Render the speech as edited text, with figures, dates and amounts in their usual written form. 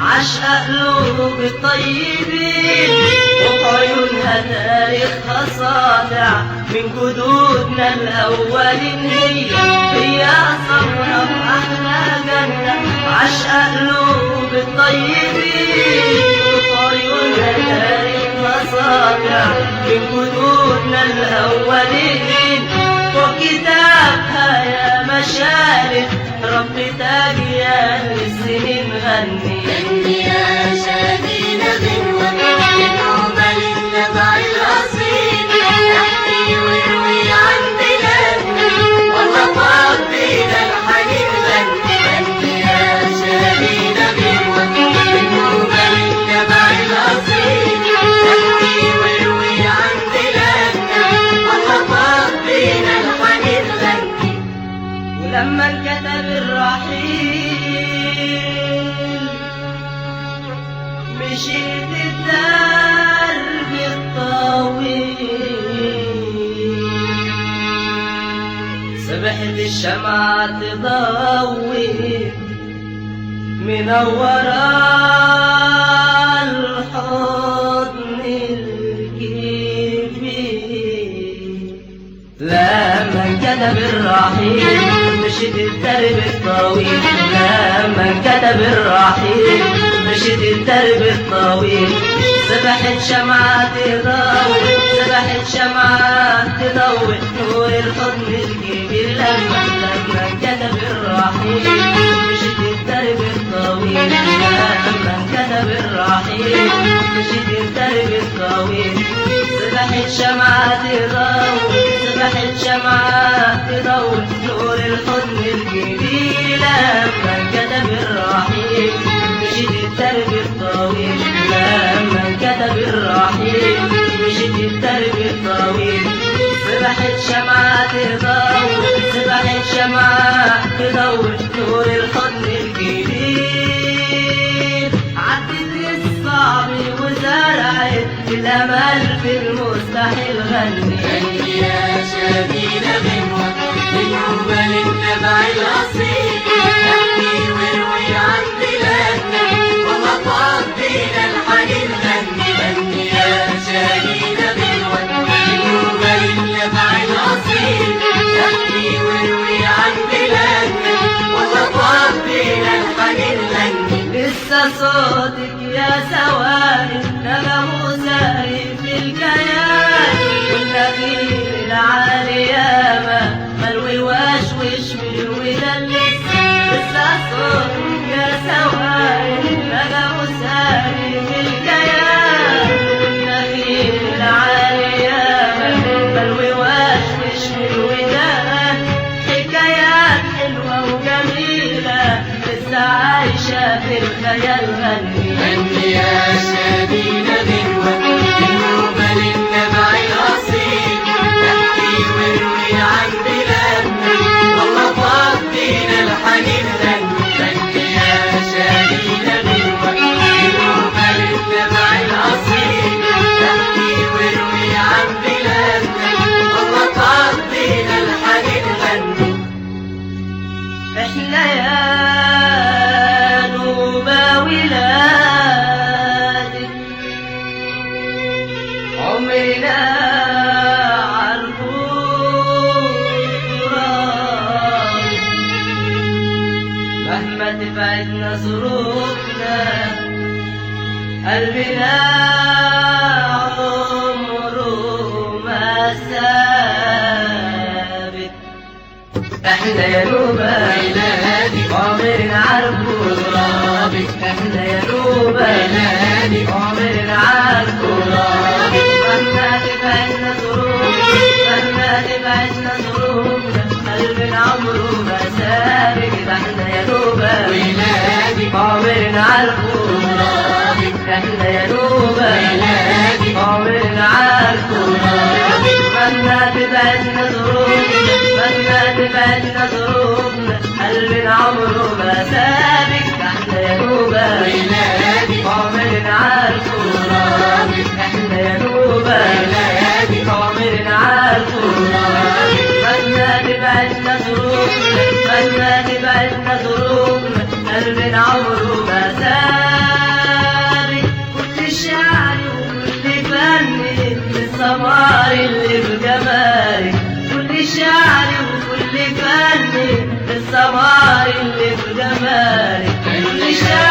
عشق قلوب الطيبين وعيونها تاريخها ساطع من جدودنا الأولين. هي صبرة وأحلى جنة عشق قلوب الطيبين وعيونها تاريخها ساطع من جدودنا الأولين. وكتابها يا مشارف رب تاجيا للسنين غني يا شادينا غنوة بنوبة للنبع الأصيل احكي وروي عن بلادنا والله طاب بينا الحنين غني يا شادينا غنوة بنوبة للنبع الأصيل احكي وروي عن بلادنا والله طاب بينا الحنين غني. ولما انكتب الرحيل مشيت الدرب الطويل سبحت الشمعة تضوي منورة الحضن الكبير. لما انكتب الرحيل مشيت الدرب الطويل لما انكتب الرحيل مشيت الدرب الطويل سبحت شمعة تضوي سبحت شمعة تضوي نور الحضن الكبير. لما انكتب الرحيل مشيت الدرب الطويل لما انكتب الرحيل مشيت الدرب الطويل سبحت شمعة تضوي سبحت شمعة تضوي نور الحضن الكبير. لما انكتب الرحيل مشيت الدرب الطويل لما انكتب الرحيل مشيت الدرب الطويل سبحت شمعة تضوي سبحت شمعة تضوي نور الحضن الكبير. عدت الصعب وزرعت الأمل في المستحيل غني يا شادينا غنوة بنوبة للنبع الأصيل احكي وروي عن بلادنا والله طاب بينا الحنين غني يا شادينا غنوة بنوبة للنبع الأصيل احكي وروي عن بلادنا والله طاب بينا الحنين غني. لسه صوتك يا سواري نغم ساري في الكيان والنخيل العالي ياما ملوي وشوش بالودان. لسه صوتك يا سواري نغم ساري في الكيان والنخيل العالي ياما ملوي وشوش بالودان. حكايات حلوة وجميلة لسه عايشة في الخيال غني يا شادينا غنوة بنوبة للنبع الأصيل احكي وروي عن بلادنا والله طاب بينا الحنين غني يا شادينا غنوة بنوبة للنبع الأصيل احكي وروي عن بلادنا والله طاب بينا الحنين غني. احنا يا نوبة ولادك عمرنا عالغراب مهما تبعدنا ظروفنا قلبنا عمره ما سابك. احنا يا نوبة ولادك عمرنا عالغرابك احنا يا نوبة ولادك عمرنا عالغرابك مهما تبعدنا ظروفنا مهما تبعدنا ظروفنا قلبنا عمره ما سابك. احنا يا نوبة ولادك عمرنا عالغرابك احنا يا نوبة ولادك عمرنا عالغرابك مهما تبعدنا ظروفنا مهما تبعدنا ظروفنا قلبنا عمره ما سابك. احنا يا نوبة ولادك عمرنا عالغرابك احنا يا نوبة ولادك عمرنا عالغرابك مهما تبعدنا ظروفنا مهما تبعدنا ظروفنا قلبنا عمره ما سابك. السمار اللي في جمالك، كل شعري وكل فني السمار اللي في جمالك، كل شعري